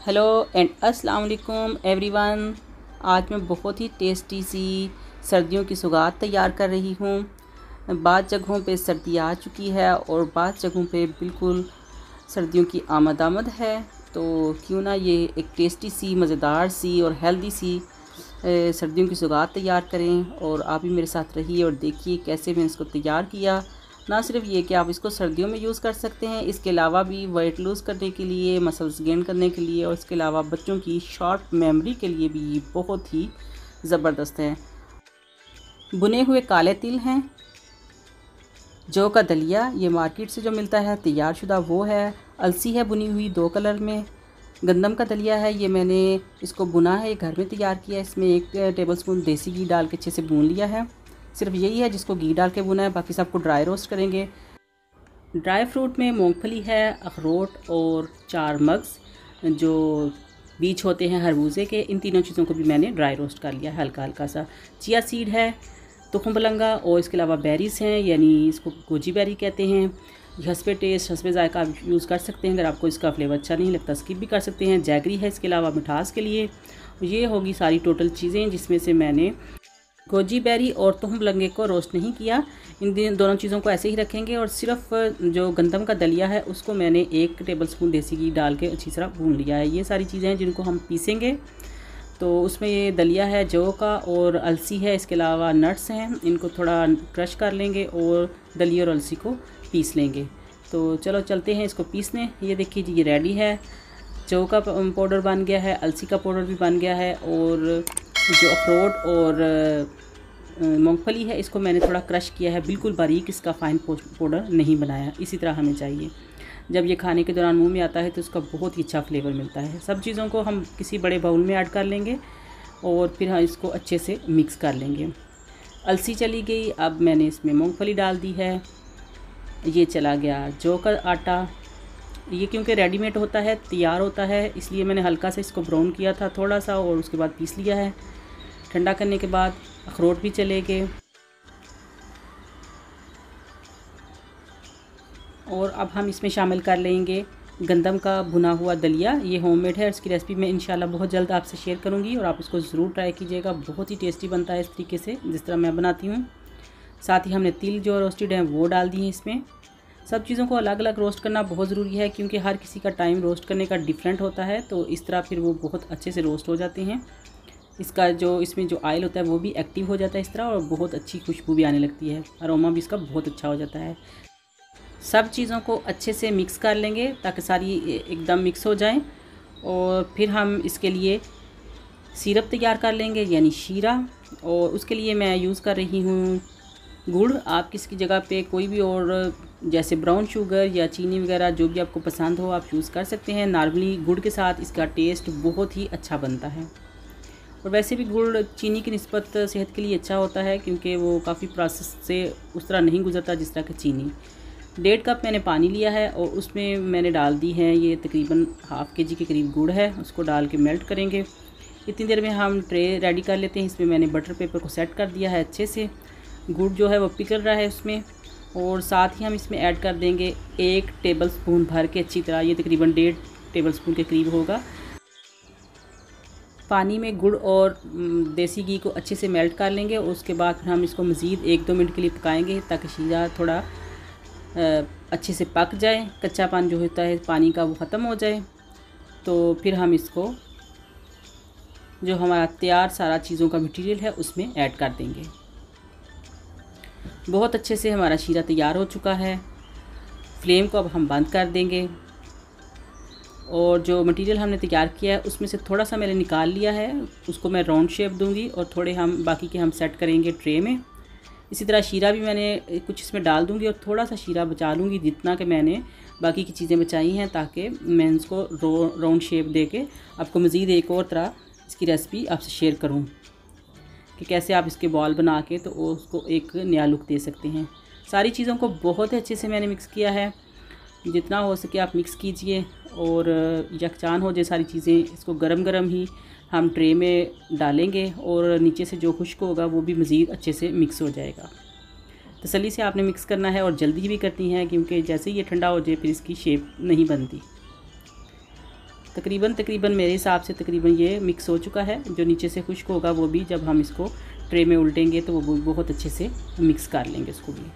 Hello and अस्सलाम वालेकुम everyone. आज मैं बहुत ही टेस्टी सी सर्दियों की सौगात तैयार कर रही हूँ। बाद जगहों पे सर्दी आ चुकी है और बाद जगहों पे बिल्कुल सर्दियों की आमद है, तो क्यों ना ये एक टेस्टी सी मज़ेदार सी और हेल्दी सी सर्दियों की सौगात तैयार करें। और आप भी मेरे साथ रहिए और देखिए कैसे मैंने इसको तैयार किया। ना सिर्फ ये कि आप इसको सर्दियों में यूज़ कर सकते हैं, इसके अलावा भी वेट लूज़ करने के लिए, मसल्स गेन करने के लिए और इसके अलावा बच्चों की शॉर्ट मेमोरी के लिए भी ये बहुत ही ज़बरदस्त है। भुने हुए काले तिल हैं, जौ का दलिया ये मार्केट से जो मिलता है तैयार शुदा वो है, अलसी है भुनी हुई 2 कलर में, गंदम का दलिया है ये मैंने इसको भुना है, ये घर में तैयार किया है। इसमें 1 टेबलस्पून देसी घी डाल के अच्छे से भून लिया है। सिर्फ यही है जिसको घी डाल के भुना है, बाकी सबको ड्राई रोस्ट करेंगे। ड्राई फ्रूट में मूंगफली है, अखरोट और 4 मग्स जो बीज होते हैं खरबूजे के, इन तीनों चीज़ों को भी मैंने ड्राई रोस्ट कर लिया है हल्का हल्का सा। चिया सीड है, तुखम बलंगा और इसके अलावा बेरीज़ हैं, यानी इसको गोजी बेरी कहते हैं। हस्बे टेस्ट हस्बे जायका आप यूज़ कर सकते हैं, अगर आपको इसका फ्लेवर अच्छा नहीं लगता स्किप भी कर सकते हैं। जैगरी है इसके अलावा मिठास के लिए। ये होगी सारी टोटल चीज़ें जिसमें से मैंने गोजी बेरी और तुखम बलंगे को रोस्ट नहीं किया। इन दोनों चीज़ों को ऐसे ही रखेंगे और सिर्फ जो गंदम का दलिया है उसको मैंने 1 टेबलस्पून देसी घी डाल के अच्छी तरह भून लिया है। ये सारी चीज़ें हैं जिनको हम पीसेंगे। तो उसमें ये दलिया है जौ का और अलसी है, इसके अलावा नट्स हैं, इनको थोड़ा क्रश कर लेंगे और दलिया और अलसी को पीस लेंगे। तो चलो चलते हैं इसको पीसने। ये देखिए जी, ये रेडी है। जौ का पाउडर बन गया है, अलसी का पाउडर भी बन गया है और जो अखरोट और मूंगफली है इसको मैंने थोड़ा क्रश किया है, बिल्कुल बारीक इसका फाइन पाउडर नहीं बनाया। इसी तरह हमें चाहिए। जब ये खाने के दौरान मुंह में आता है तो इसका बहुत ही अच्छा फ्लेवर मिलता है। सब चीज़ों को हम किसी बड़े बाउल में ऐड कर लेंगे और फिर हम इसको अच्छे से मिक्स कर लेंगे। अलसी चली गई, अब मैंने इसमें मूंगफली डाल दी है। ये चला गया जौ का आटा। ये क्योंकि रेडीमेड होता है, तैयार होता है, इसलिए मैंने हल्का सा इसको ब्राउन किया था थोड़ा सा और उसके बाद पीस लिया है। ठंडा करने के बाद अखरोट भी चले गए। और अब हम इसमें शामिल कर लेंगे गंदम का भुना हुआ दलिया। ये होममेड है, इसकी रेसिपी मैं इंशाल्लाह बहुत जल्द आपसे शेयर करूंगी और आप इसको ज़रूर ट्राई कीजिएगा। बहुत ही टेस्टी बनता है इस तरीके से जिस तरह मैं बनाती हूँ। साथ ही हमने तिल जो रोस्टेड हैं वो डाल दिए इसमें। सब चीज़ों को अलग अलग रोस्ट करना बहुत ज़रूरी है क्योंकि हर किसी का टाइम रोस्ट करने का डिफरेंट होता है, तो इस तरह फिर वो बहुत अच्छे से रोस्ट हो जाते हैं। इसका जो इसमें जो ऑयल होता है वो भी एक्टिव हो जाता है इस तरह और बहुत अच्छी खुशबू भी आने लगती है, अरोमा भी इसका बहुत अच्छा हो जाता है। सब चीज़ों को अच्छे से मिक्स कर लेंगे ताकि सारी एकदम मिक्स हो जाएं और फिर हम इसके लिए सिरप तैयार कर लेंगे यानी शीरा। और उसके लिए मैं यूज़ कर रही हूँ गुड़। आप किसी जगह पे कोई भी और जैसे ब्राउन शुगर या चीनी वगैरह जो भी आपको पसंद हो आप यूज़ कर सकते हैं। नॉर्मली गुड़ के साथ इसका टेस्ट बहुत ही अच्छा बनता है और वैसे भी गुड़ चीनी की निस्बत सेहत के लिए अच्छा होता है क्योंकि वो काफ़ी प्रोसेस से उस तरह नहीं गुजरता जिस तरह की चीनी। 1.5 कप मैंने पानी लिया है और उसमें मैंने डाल दी है ये तकरीबन ½ kg के करीब गुड़ है, उसको डाल के मेल्ट करेंगे। इतनी देर में हम ट्रे रेडी कर लेते हैं। इसमें मैंने बटर पेपर को सेट कर दिया है अच्छे से। गुड़ जो है वो पिघल रहा है उसमें और साथ ही हम इसमें ऐड कर देंगे 1 टेबलस्पून भर के अच्छी तरह, ये तकरीबन 1.5 टेबलस्पून के करीब होगा। पानी में गुड़ और देसी घी को अच्छे से मेल्ट कर लेंगे और उसके बाद फिर हम इसको मज़ीद 1-2 मिनट के लिए पकाएंगे ताकि शीरा थोड़ा अच्छे से पक जाए, कच्चापन जो होता है पानी का वो ख़त्म हो जाए। तो फिर हम इसको जो हमारा तैयार सारा चीज़ों का मटेरियल है उसमें ऐड कर देंगे। बहुत अच्छे से हमारा शीरा तैयार हो चुका है। फ्लेम को अब हम बंद कर देंगे और जो मटेरियल हमने तैयार किया है उसमें से थोड़ा सा मैंने निकाल लिया है, उसको मैं राउंड शेप दूंगी और थोड़े हम बाकी के हम सेट करेंगे ट्रे में। इसी तरह शीरा भी मैंने कुछ इसमें डाल दूंगी और थोड़ा सा शीरा बचा लूँगी जितना कि मैंने बाकी की चीज़ें बचाई हैं, ताकि मैं इसको राउंड शेप दे के आपको मज़ीद एक और तरह इसकी रेसिपी आपसे शेयर करूँ कि कैसे आप इसके बॉल बना के तो उसको एक नया लुक दे सकते हैं। सारी चीज़ों को बहुत अच्छे से मैंने मिक्स किया है, जितना हो सके आप मिक्स कीजिए और यकजान हो जाए सारी चीज़ें। इसको गरम गरम ही हम ट्रे में डालेंगे और नीचे से जो खुश्क होगा वो भी मज़ीद अच्छे से मिक्स हो जाएगा। तसल्ली से आपने मिक्स करना है और जल्दी भी करनी है क्योंकि जैसे ही ये ठंडा हो जाए फिर इसकी शेप नहीं बनती। तकरीबन मेरे हिसाब से तकरीबन ये मिक्स हो चुका है। जो नीचे से खुश्क होगा वो भी जब हम इसको ट्रे में उल्टेंगे तो वो बहुत अच्छे से मिक्स कर लेंगे उसको भी।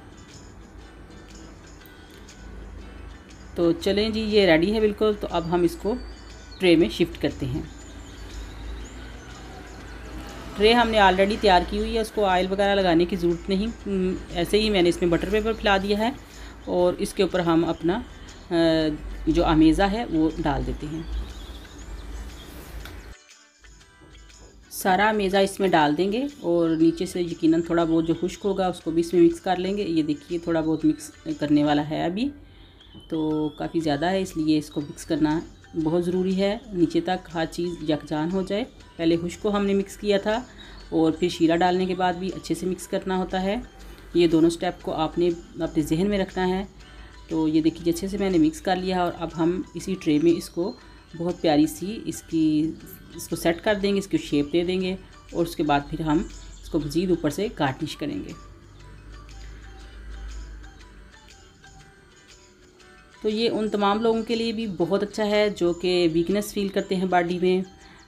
तो चलें जी, ये रेडी है बिल्कुल। तो अब हम इसको ट्रे में शिफ्ट करते हैं। ट्रे हमने ऑलरेडी तैयार की हुई है, उसको ऑयल वगैरह लगाने की ज़रूरत नहीं, ऐसे ही मैंने इसमें बटर पेपर फैला दिया है और इसके ऊपर हम अपना जो अमेज़ा है वो डाल देते हैं। सारा अमेज़ा इसमें डाल देंगे और नीचे से यकीनन थोड़ा बहुत जो खुश्क होगा उसको भी इसमें मिक्स कर लेंगे। ये देखिए थोड़ा बहुत मिक्स करने वाला है अभी, तो काफ़ी ज़्यादा है इसलिए इसको मिक्स करना बहुत ज़रूरी है, नीचे तक हर चीज़ यकजान हो जाए। पहले खुश्क को हमने मिक्स किया था और फिर शीरा डालने के बाद भी अच्छे से मिक्स करना होता है। ये दोनों स्टेप को आपने अपने जहन में रखना है। तो ये देखिए अच्छे से मैंने मिक्स कर लिया और अब हम इसी ट्रे में इसको बहुत प्यारी सी इसको सेट कर देंगे, इसकी शेप दे देंगे और उसके बाद फिर हम इसको मज़ीद ऊपर से गार्निश करेंगे। तो ये उन तमाम लोगों के लिए भी बहुत अच्छा है जो कि वीकनेस फील करते हैं बॉडी में,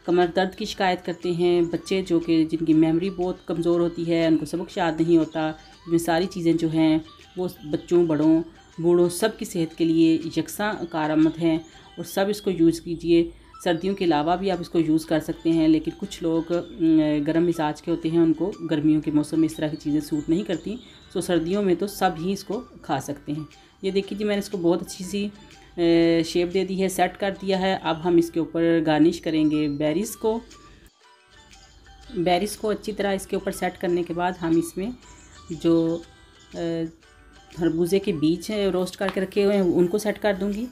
कमर दर्द की शिकायत करते हैं, बच्चे जो कि जिनकी मेमोरी बहुत कमज़ोर होती है, उनको सबक याद नहीं होता। ये सारी चीज़ें जो हैं वो बच्चों, बड़ों, बूढ़ों सब की सेहत के लिए यकसा कारआमद हैं और सब इसको यूज़ कीजिए। सर्दियों के अलावा भी आप इसको यूज़ कर सकते हैं, लेकिन कुछ लोग गर्म मिजाज के होते हैं, उनको गर्मियों के मौसम में इस तरह की चीज़ें सूट नहीं करती। तो सर्दियों में तो सब ही इसको खा सकते हैं। ये देखिए जी, मैंने इसको बहुत अच्छी सी शेप दे दी है, सेट कर दिया है। अब हम इसके ऊपर गार्निश करेंगे बेरीज़ को अच्छी तरह इसके ऊपर सेट करने के बाद हम इसमें जो खरबूजे के बीज हैं रोस्ट करके रखे हुए हैं उनको सेट कर दूंगी।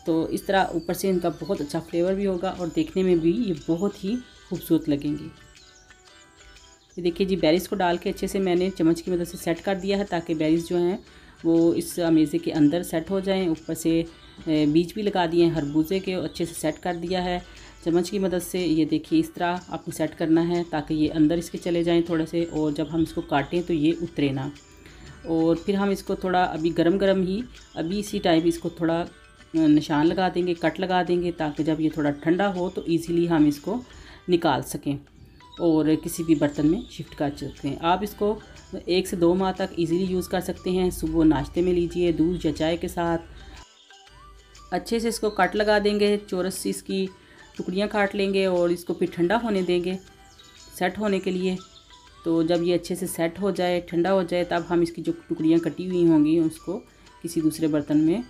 तो इस तरह ऊपर से इनका बहुत अच्छा फ्लेवर भी होगा और देखने में भी ये बहुत ही खूबसूरत लगेंगी। ये देखिए जी, बेरीज़ को डाल के अच्छे से मैंने चम्मच की मदद से सेट कर दिया है ताकि बेरीज़ जो हैं वो इस अमेज़े के अंदर सेट हो जाएं। ऊपर से बीज भी लगा दिए हैं खरबूजे के, अच्छे से सेट कर दिया है चम्मच की मदद से। ये देखिए इस तरह आपको सेट करना है ताकि ये अंदर इसके चले जाएं थोड़े से, और जब हम इसको काटें तो ये उतरे ना। और फिर हम इसको थोड़ा अभी गरम ही अभी इसी टाइम इसको थोड़ा निशान लगा देंगे, कट लगा देंगे, ताकि जब ये थोड़ा ठंडा हो तो ईज़िली हम इसको निकाल सकें और किसी भी बर्तन में शिफ्ट कर सकते हैं। आप इसको 1 से 2 माह तक इजीली यूज़ कर सकते हैं। सुबह नाश्ते में लीजिए, दूध या चाय के साथ। अच्छे से इसको कट लगा देंगे, चौरस सी इसकी टुकड़ियाँ काट लेंगे और इसको फिर ठंडा होने देंगे सेट होने के लिए। तो जब ये अच्छे से सेट हो जाए, ठंडा हो जाए, तब हम इसकी जो टुकड़ियाँ कटी हुई होंगी उसको किसी दूसरे बर्तन में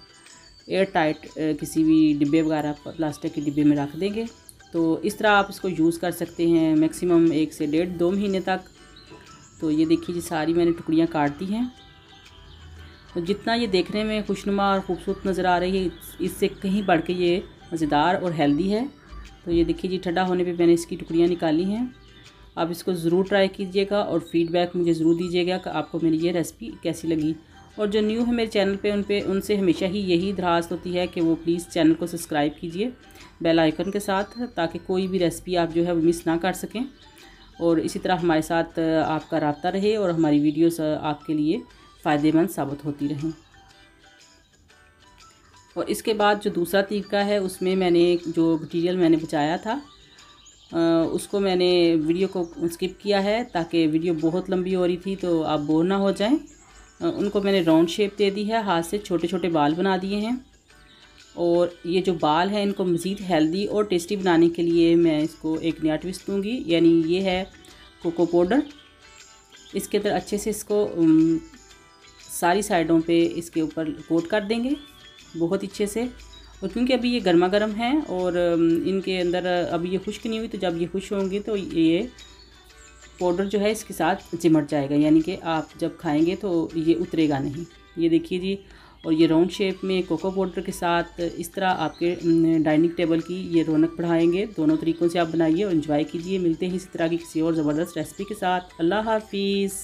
एयर टाइट किसी भी डिब्बे वगैरह प्लास्टिक के डिब्बे में रख देंगे। तो इस तरह आप इसको यूज़ कर सकते हैं मैक्सिमम 1 से 1.5-2 महीने तक। तो ये देखिए जी, सारी मैंने टुकड़ियाँ काट दी हैं। तो जितना ये देखने में खुशनुमा और ख़ूबसूरत नज़र आ रही है, इससे कहीं बढ़ के ये मज़ेदार और हेल्दी है। तो ये देखिए जी, ठंडा होने पे मैंने इसकी टुकड़ियाँ निकाली हैं। आप इसको ज़रूर ट्राई कीजिएगा और फ़ीडबैक मुझे ज़रूर दीजिएगा कि आपको मेरी ये रेसिपी कैसी लगी। और जो न्यू है मेरे चैनल पे उनसे हमेशा ही यही दरख्वास्त होती है कि वो प्लीज़ चैनल को सब्सक्राइब कीजिए बेल आइकन के साथ, ताकि कोई भी रेसिपी आप जो है वो मिस ना कर सकें और इसी तरह हमारे साथ आपका राब्ता रहे और हमारी वीडियोस आपके लिए फ़ायदेमंद साबित होती रहें। और इसके बाद जो दूसरा तरीका है, उसमें मैंने जो मटीरियल मैंने बचाया था उसको मैंने वीडियो को स्किप किया है ताकि वीडियो बहुत लंबी हो रही थी तो आप बोर ना हो जाएं। उनको मैंने राउंड शेप दे दी है, हाथ से छोटे छोटे बाल बना दिए हैं। और ये जो बाल हैं इनको मज़ीद हेल्दी और टेस्टी बनाने के लिए मैं इसको एक नया ट्विस्ट दूँगी, यानी ये है कोको पाउडर। इसके अंदर अच्छे से इसको सारी साइडों पे इसके ऊपर कोट कर देंगे बहुत अच्छे से। और क्योंकि अभी ये गर्मा गर्म है और इनके अंदर अभी ये खुश्क नहीं हुई, तो जब ये खुश होंगी तो ये पाउडर जो है इसके साथ चिमट जाएगा, यानी कि आप जब खाएंगे तो ये उतरेगा नहीं। ये देखिए जी, और ये राउंड शेप में कोको पाउडर के साथ इस तरह आपके डाइनिंग टेबल की ये रौनक बढ़ाएंगे। दोनों तरीक़ों से आप बनाइए और एंजॉय कीजिए। मिलते हैं इसी तरह की किसी और ज़बरदस्त रेसिपी के साथ। अल्लाह हाफिज़।